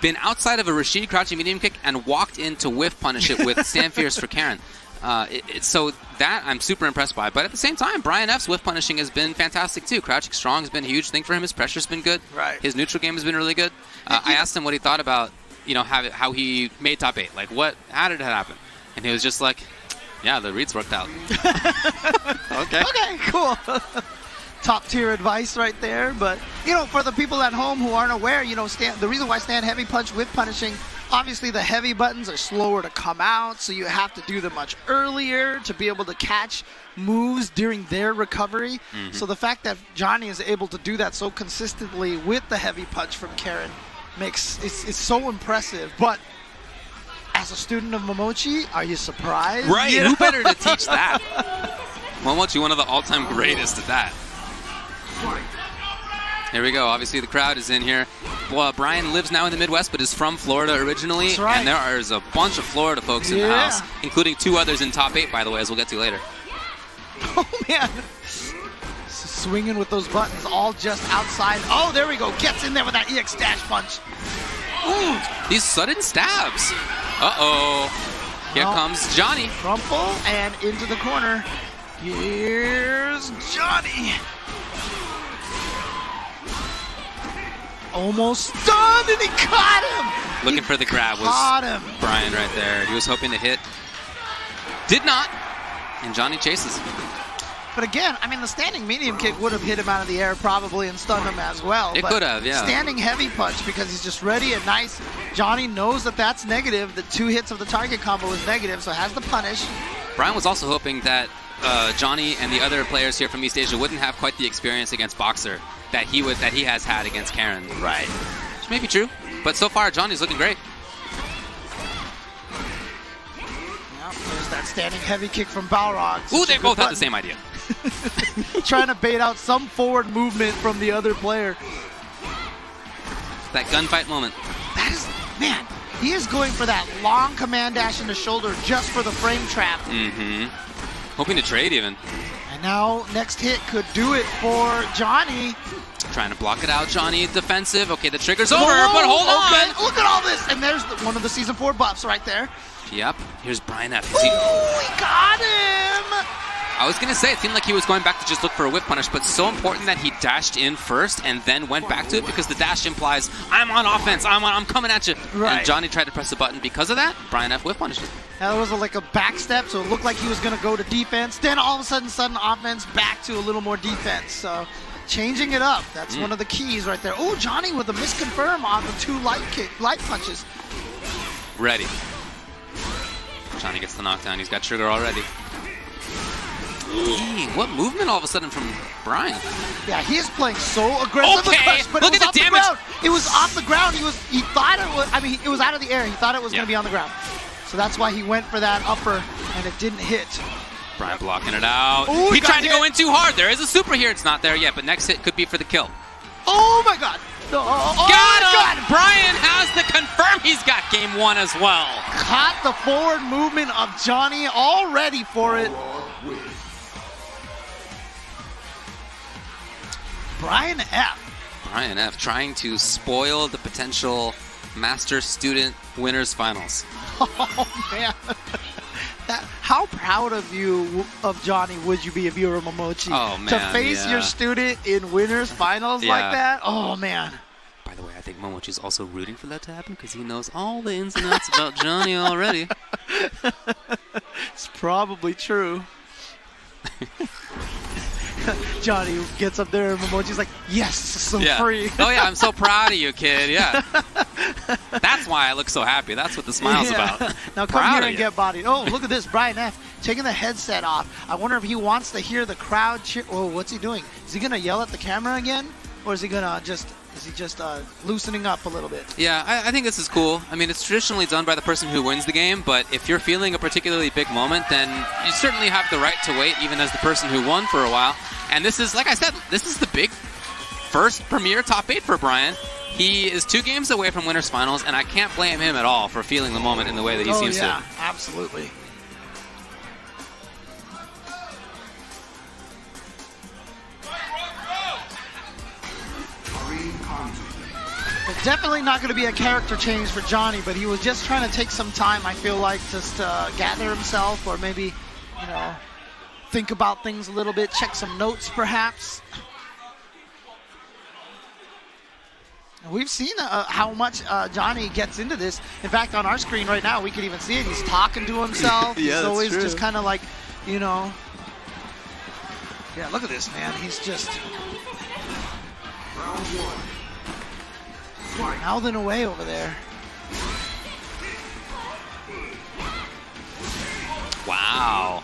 been outside of a Rashid crouching medium kick and walked in to whiff punish it with stand fierce for Karen. So that I'm super impressed by. But at the same time, Brian F's whiff punishing has been fantastic too. Crouching strong has been a huge thing for him. His pressure's been good. Right. His neutral game has been really good. I asked him what he thought about, you know, how he made top 8. Like, how did it happen? And he was just like, yeah, the reads worked out. Okay. Okay, cool. Top tier advice right there. But, you know, for the people at home who aren't aware, you know, the reason why stand heavy punch with punishing, obviously the heavy buttons are slower to come out, so you have to do them much earlier to be able to catch moves during their recovery. So the fact that Johnny is able to do that so consistently with the heavy punch from Karen makes it's so impressive. But as a student of Momochi, are you surprised? Right, You know? who better to teach that? Momochi, one of the all-time greatest at that. Here we go. Obviously, the crowd is in here. Well, Brian lives now in the Midwest, but is from Florida originally. That's right. And there is a bunch of Florida folks in the house, including 2 others in top 8, by the way, as we'll get to later. Oh, man. Swinging with those buttons all just outside. Oh, there we go. Gets in there with that EX dash punch. Ooh, these sudden stabs. Uh-oh. Here comes Johnny. Crumple and into the corner. Here's Johnny. Almost done, and he caught him. Looking for the grab was Brian right there. He was hoping to hit. Did not. And Johnny chases. But again, I mean, the standing medium kick would have hit him out of the air probably and stunned him as well. It could have, yeah. Standing heavy punch because he's just ready and nice. Johnny knows that that's negative. The 2 hits of the target combo is negative, so has the punish. Brian was also hoping that Johnny and the other players here from East Asia wouldn't have quite the experience against Boxer that he has had against Karen. Right. Which may be true, but so far Johnny's looking great. Yep, there's that standing heavy kick from Balrog. Ooh, they both had the same idea. Trying to bait out some forward movement from the other player. That gunfight moment. That is, man, he is going for that long command dash in the shoulder just for the frame trap. Hoping to trade even. And now next hit could do it for Johnny. Trying to block it out, Johnny defensive. Okay, the trigger's over, but hold on. Look at all this. And there's one of the Season 4 buffs right there. Yep, here's Brian F. Ooh, he got him. I was going to say, it seemed like he was going back to just look for a whip punish, but so important that he dashed in first and then went back to it because the dash implies, I'm on offense, I'm coming at you. Right. And Johnny tried to press the button. Because of that, Brian F. whip punished it. That was like a back step, so it looked like he was going to go to defense. Then all of a sudden offense, back to a little more defense. So changing it up, that's one of the keys right there. Oh, Johnny with a misconfirm on the 2 light punches. Ready. Johnny gets the knockdown. He's got trigger already. Dang, what movement all of a sudden from Brian? Yeah, he is playing so aggressive. Okay, but look at the damage. It was off the ground. He thought it was. I mean, it was out of the air. He thought it was going to be on the ground. So that's why he went for that upper, and it didn't hit. Brian blocking it out. Ooh, he tried to go in too hard. There is a super here. It's not there yet, but next hit could be for the kill. Oh my God! Got him! Brian has the confirm. He's got game 1 as well. Caught the forward movement of Johnny, all ready for it. Brian F. Trying to spoil the potential master-student winners finals. Oh, man. How proud of Johnny would you be if you were Momochi? Oh, man, to face your student in winners finals like that? Oh, man. By the way, I think Momochi's also rooting for that to happen because he knows all the ins and outs about Johnny already. It's probably true. Johnny gets up there and Momochi's like, yes, so free. Oh, yeah, I'm so proud of you, kid. Yeah. That's why I look so happy. That's what the smile's about. Now come here and get bodied. Oh, look at this. Brian F. taking the headset off. I wonder if he wants to hear the crowd cheer. Oh, what's he doing? Is he going to yell at the camera again? Or is he going to just loosening up a little bit? Yeah, I think this is cool. I mean, it's traditionally done by the person who wins the game, but if you're feeling a particularly big moment, then you certainly have the right to wait, even as the person who won for a while. And this is, like I said, this is the big first premier top 8 for Brian. He is 2 games away from winners finals, and I can't blame him at all for feeling the moment in the way that he seems to. Absolutely. Definitely not going to be a character change for Johnny, but he was just trying to take some time, I feel like, just to gather himself, or maybe, you know, think about things a little bit, check some notes perhaps. We've seen how much Johnny gets into this. In fact, on our screen right now, we can even see it. He's talking to himself. Yeah, he's always true. just kind of like, you know. Yeah, look at this, man. He's just mouthing away over there. Wow.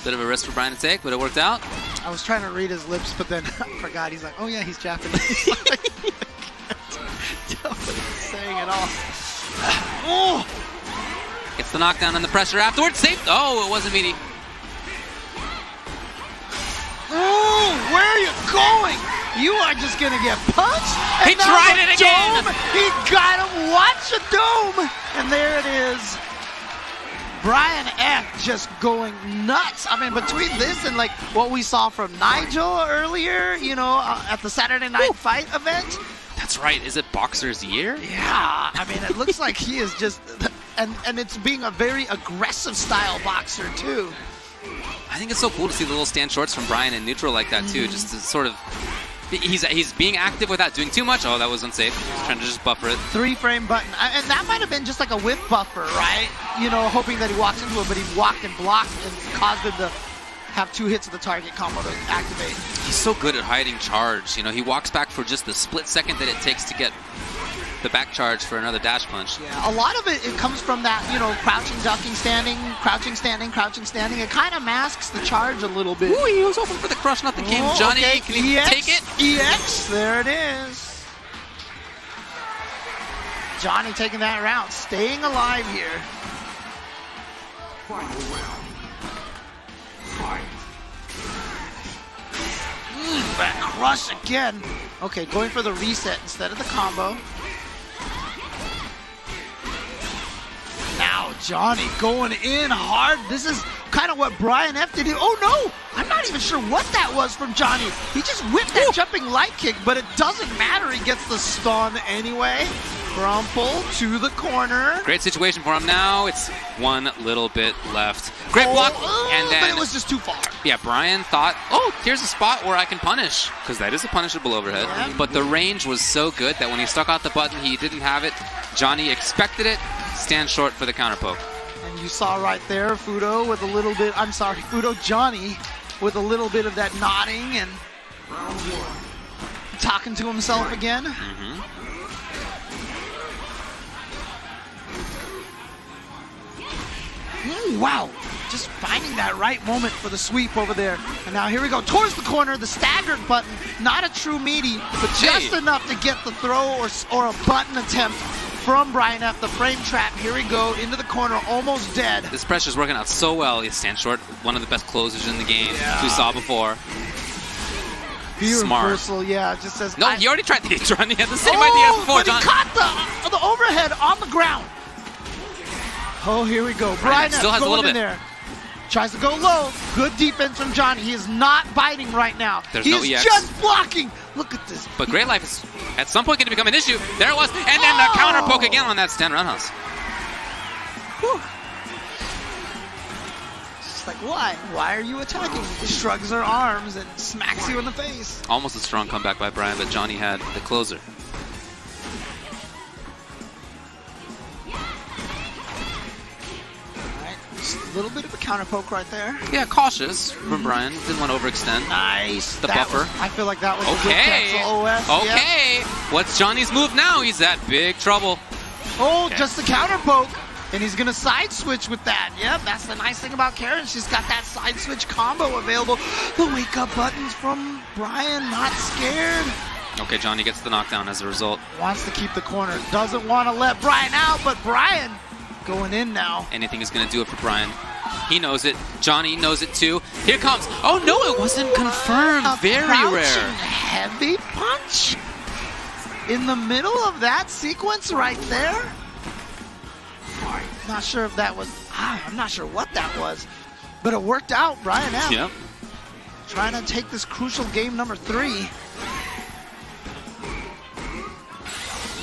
Bit of a risk for Brian to take, but it worked out. I was trying to read his lips, but then I forgot. He's like, oh yeah, he's Japanese. I can't tell what he's saying at all. Oh! Gets the knockdown and the pressure afterwards. Safe. Oh, it wasn't meaty. Oh, where are you going? You are just going to get punched. He tried it again. He got him. Watch a dome. And there it is. Brian F just going nuts. I mean, between this and like what we saw from Nigel earlier, you know, at the Saturday Night Fight event. That's right. Is it Boxer's Year? Yeah. I mean, it looks like he is just, and it's being a very aggressive style boxer too. I think it's so cool to see the little stand shorts from Brian in neutral like that too. Just to sort of, he's being active without doing too much. Oh, that was unsafe. He's trying to just buffer it. 3-frame button, and that might have been just like a whiff buffer, right? You know, hoping that he walks into it, but he walked and blocked and caused him to have 2 hits of the target combo to activate. He's so good at hiding charge. You know, he walks back for just the split second that it takes to get the back charge for another dash punch. Yeah, a lot of it comes from that, you know, crouching, ducking, standing, crouching, standing, crouching, standing. It kind of masks the charge a little bit. Ooh, he was hoping for the crush, not the king. Oh, Johnny, okay. can he take it? EX, there it is. Johnny taking that round, staying alive here. Final round. Fight. That crush again. Okay, going for the reset instead of the combo. Now Johnny going in hard. This is kind of what Brian F did. Oh no! I'm not even sure what that was from Johnny. He just whipped that jumping light kick, but it doesn't matter. He gets the stun anyway. Crumple to the corner. Great situation for him now. It's one little bit left. Great block, and then but it was just too far. Yeah, Brian thought, oh, here's a spot where I can punish, because that is a punishable overhead. Yeah. But the range was so good that when he stuck out the button, he didn't have it. Johnny expected it. Stand short for the counter poke. And you saw right there Fudo with a little bit, I'm sorry, Fudo Johnny with a little bit of that nodding and talking to himself again. Wow, just finding that right moment for the sweep over there. And now here we go, towards the corner, the staggered button, not a true meaty, but just enough to get the throw or a button attempt from Brian F. The frame trap, here we go, into the corner, almost dead. This pressure's working out so well. He stands short, one of the best closers in the game, we saw before. Smart. Reversal, yeah, it just says... No, he already tried the H-run. He had the same idea before, but John. He caught the overhead on the ground. Oh, here we go. Brian still has a little bit. There. Tries to go low. Good defense from Johnny. He is not biting right now. He is just blocking. Look at this. But Great Life is at some point going to become an issue. There it was. And then the counter poke again on that stand roundhouse. Whew. It's like, why? Why are you attacking? He shrugs her arms and smacks you in the face. Almost a strong comeback by Brian, but Johnny had the closer. A little bit of a counter poke right there. Yeah, cautious from Brian. Didn't want to overextend. Nice. The buffer. I feel like that was okay. A good cancel OS. Okay. Yep. What's Johnny's move now? He's at big trouble. Oh, okay. Just the counter poke. And he's going to side switch with that. Yep, that's the nice thing about Karen. She's got that side switch combo available. The wake up buttons from Brian, not scared. Okay, Johnny gets the knockdown as a result. Wants to keep the corner. Doesn't want to let Brian out, but Brian going in now. Anything is going to do it for Brian. He knows it. Johnny knows it too. Here comes. Oh no, it wasn't confirmed. Very rare. Heavy punch in the middle of that sequence right there. Not sure if that was. I'm not sure what that was, but it worked out. Brian F. Yep. Trying to take this crucial game number 3.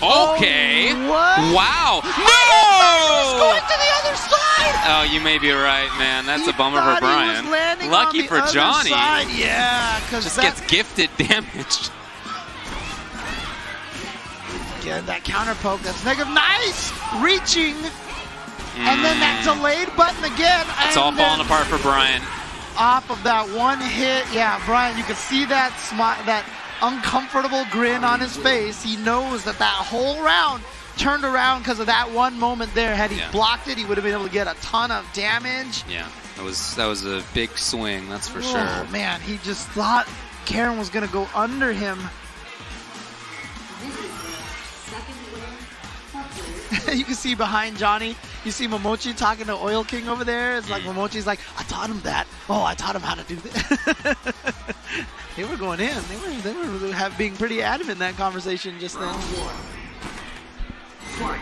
Okay. Oh, what? Wow. He's No! going to the other side. Oh, you may be right, man. That's He a bummer thought for he Brian. was landing Lucky on the for other Johnny. side. Yeah, because Just gets gifted damage. again, that counter poke, that's negative. Nice! Reaching. And then that delayed button again. It's all falling apart for Brian. Off of that one hit. Yeah, Brian, you can see that that uncomfortable grin on his face. He knows that that whole round turned around because of that one moment there. Had he blocked it, he would have been able to get a ton of damage. Yeah, that was a big swing, that's for sure. Oh, man, he just thought Karen was going to go under him. You can see behind Johnny, you see Momochi talking to Oil King over there. It's like Momochi's like, I taught him that. Oh, I taught him how to do this. They were going in. They were being pretty adamant in that conversation just then. All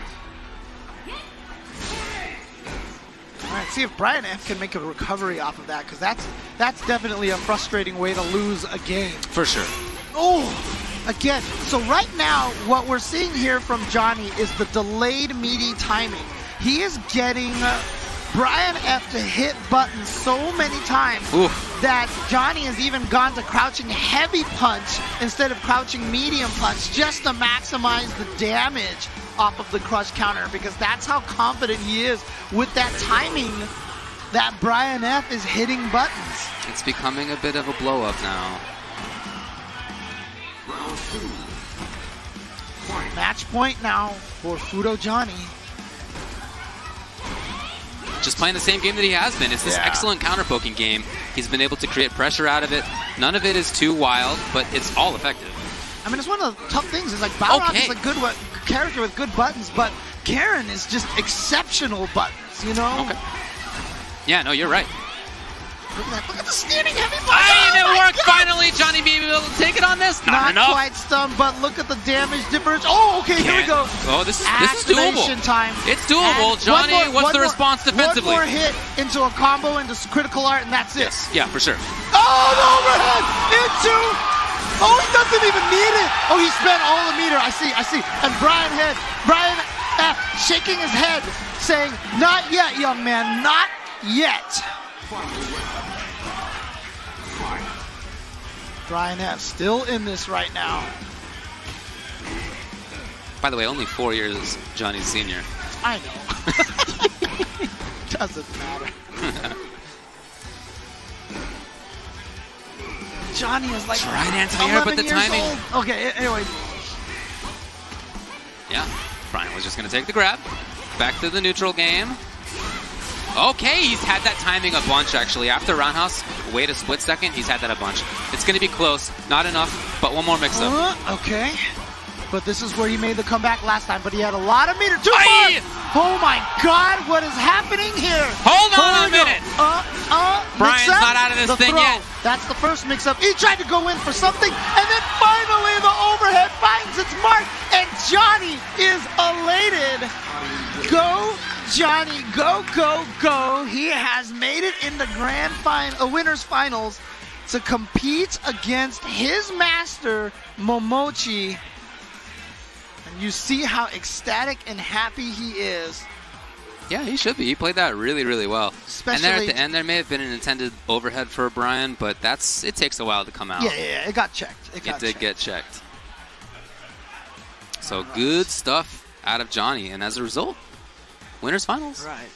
right, see if Brian F can make a recovery off of that, because that's definitely a frustrating way to lose a game. For sure. Oh! Again, so right now, what we're seeing here from Johnny is the delayed meaty timing. He is getting Brian F to hit buttons so many times that Johnny has even gone to crouching heavy punch instead of crouching medium punch just to maximize the damage off of the crush counter, because that's how confident he is with that timing that Brian F is hitting buttons. It's becoming a bit of a blow-up now. Match point now for Fudo Johnny. Just playing the same game that he has been. It's this excellent counter-poking game. He's been able to create pressure out of it. None of it is too wild, but it's all effective. I mean, it's one of the tough things. It's like Balrog is a good character with good buttons, but Karen is just exceptional buttons, you know? Okay. Yeah, no, you're right. Look at the standing heavy punch. And it worked finally. Johnny being able to take it on this. Not enough. Quite stunned, but look at the damage difference. Oh, okay, here we go. Oh, this is doable. Time. It's doable. Johnny, what's the response defensively? One more hit into a combo into critical art, and that's it. Yes, yeah, for sure. Oh, the overhead into. Oh, he doesn't even need it. Oh, he spent all the meter. I see. And Brian F shaking his head, saying, "Not yet, young man. Not yet." Brian F still in this right now. By the way, only 4 years Johnny's senior. I know. Doesn't matter. Johnny is like right into the air, but the timing. Old. Okay, anyway. Yeah, Brian was just going to take the grab. Back to the neutral game. Okay, he's had that timing a bunch, actually. After Roundhouse, wait a split second, he's had that a bunch. It's going to be close. Not enough, but one more mix-up. Okay. But this is where he made the comeback last time, but he had a lot of meter. Too far! Oh my God, what is happening here? Hold on a minute. Brian's not out of this thing yet. That's the first mix-up. He tried to go in for something, and then finally the overhead finds its mark, and Johnny is elated. Go, Johnny, go, go, go. He has made it in the winners finals to compete against his master, Momochi. And you see how ecstatic and happy he is. Yeah, he should be. He played that really, really well. Especially, and there at the end, there may have been an intended overhead for Brian, but it takes a while to come out. Yeah, it got checked. It did get checked. So good stuff out of Johnny, and as a result, winners finals. Right.